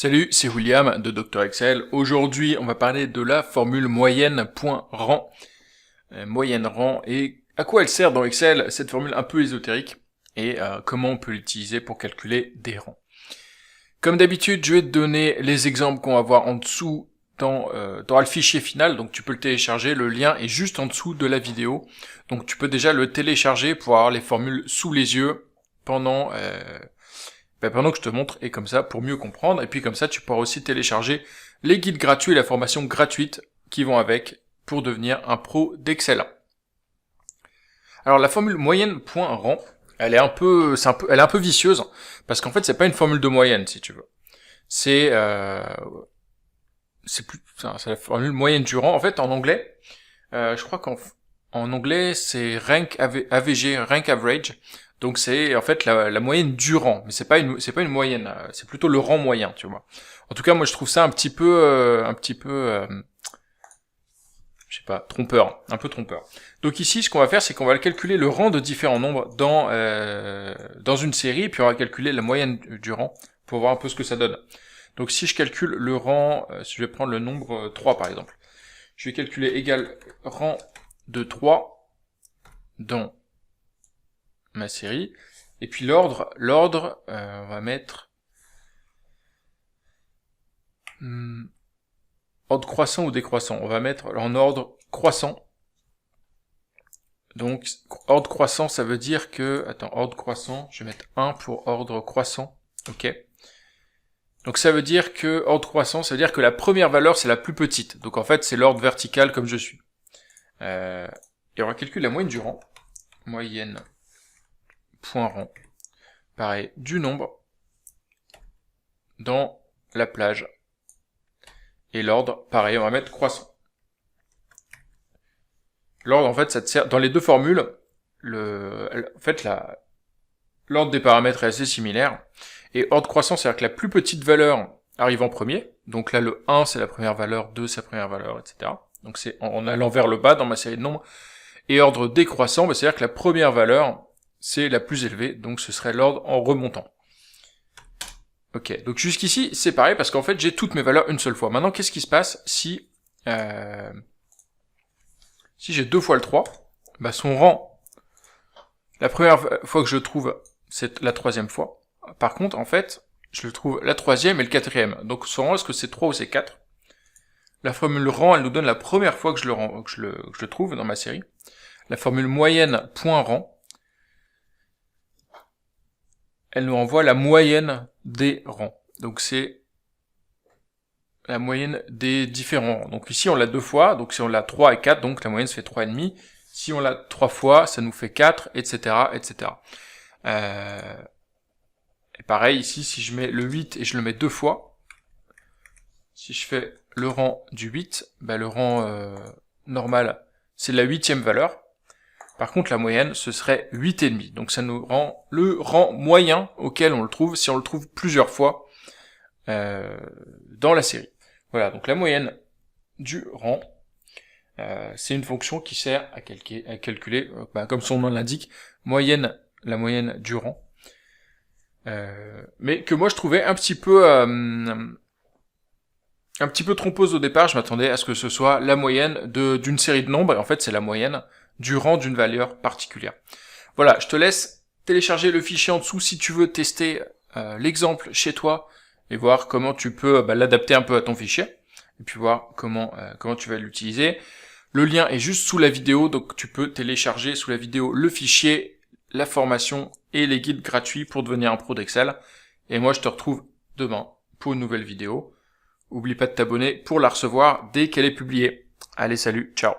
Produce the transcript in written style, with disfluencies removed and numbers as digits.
Salut, c'est William de Dr Excel. Aujourd'hui, on va parler de la formule moyenne.rang. Moyenne rang et à quoi elle sert dans Excel, cette formule un peu ésotérique, et comment on peut l'utiliser pour calculer des rangs. Comme d'habitude, je vais te donner les exemples qu'on va voir en dessous dans le fichier final, donc tu peux le télécharger, le lien est juste en dessous de la vidéo, donc tu peux déjà le télécharger pour avoir les formules sous les yeux pendant que je te montre, et comme ça, pour mieux comprendre, et puis comme ça, tu pourras aussi télécharger les guides gratuits et la formation gratuite qui vont avec pour devenir un pro d'Excel. Alors la formule moyenne.rang, elle est un peu vicieuse, parce qu'en fait, c'est pas une formule de moyenne, si tu veux. C'est la formule moyenne du rang. En fait, en anglais, je crois qu'en anglais, c'est rank AVG, rank average. Donc c'est en fait la moyenne du rang, mais c'est pas une moyenne, c'est plutôt le rang moyen, tu vois. En tout cas, moi je trouve ça un petit peu, je sais pas, trompeur, un peu trompeur. Donc ici, ce qu'on va faire, c'est qu'on va calculer le rang de différents nombres dans une série, et puis on va calculer la moyenne du rang pour voir un peu ce que ça donne. Donc si je calcule le rang, si je vais prendre le nombre 3 par exemple, je vais calculer égal rang de 3 dans ma série, et puis l'ordre, on va mettre ordre croissant ou décroissant, on va mettre en ordre croissant. Donc ordre croissant, ça veut dire que, ordre croissant, je vais mettre 1 pour ordre croissant, ok. Donc ça veut dire que ordre croissant, ça veut dire que la première valeur c'est la plus petite, donc en fait c'est l'ordre vertical comme je suis. Et on va calculer la moyenne du rang, moyenne point rang, pareil, du nombre dans la plage, et l'ordre, pareil, on va mettre croissant. L'ordre, en fait, ça te sert, dans les deux formules, l'ordre des paramètres est assez similaire, et ordre croissant, c'est-à-dire que la plus petite valeur arrive en premier, donc là, le 1, c'est la première valeur, 2, c'est la première valeur, etc. Donc c'est en allant vers le bas dans ma série de nombres, et ordre décroissant, c'est-à-dire que la première valeur, c'est la plus élevée, donc ce serait l'ordre en remontant. Ok, donc jusqu'ici, c'est pareil, parce qu'en fait, j'ai toutes mes valeurs une seule fois. Maintenant, qu'est-ce qui se passe si j'ai 2 fois le 3, bah son rang, la première fois que je le trouve, c'est la troisième fois. Par contre, en fait, je le trouve la troisième et le quatrième. Donc son rang, est-ce que c'est 3 ou c'est 4? La formule rang, elle nous donne la première fois que je le trouve dans ma série. La formule moyenne.rang, elle nous renvoie la moyenne des rangs. Donc c'est la moyenne des différents rangs. Donc ici on l'a 2 fois, donc si on l'a 3 et 4, donc la moyenne se fait 3,5. Si on l'a 3 fois, ça nous fait 4, etc. etc. Et pareil ici, si je mets le 8 et je le mets 2 fois, si je fais le rang du 8, bah le rang normal, c'est la 8e valeur. Par contre, la moyenne, ce serait 8,5. Donc ça nous rend le rang moyen auquel on le trouve, si on le trouve plusieurs fois dans la série. Voilà, donc la moyenne du rang, c'est une fonction qui sert à calculer, comme son nom l'indique, la moyenne du rang. Mais que moi je trouvais un petit peu trompeuse au départ. Je m'attendais à ce que ce soit la moyenne d'une série de nombres, et en fait c'est la moyenne du rang d'une valeur particulière. Voilà, je te laisse télécharger le fichier en dessous si tu veux tester l'exemple chez toi et voir comment tu peux l'adapter un peu à ton fichier, et puis voir comment tu vas l'utiliser. Le lien est juste sous la vidéo, donc tu peux télécharger sous la vidéo le fichier, la formation et les guides gratuits pour devenir un pro d'Excel. Et moi je te retrouve demain pour une nouvelle vidéo. Oublie pas de t'abonner pour la recevoir dès qu'elle est publiée. Allez, salut, ciao.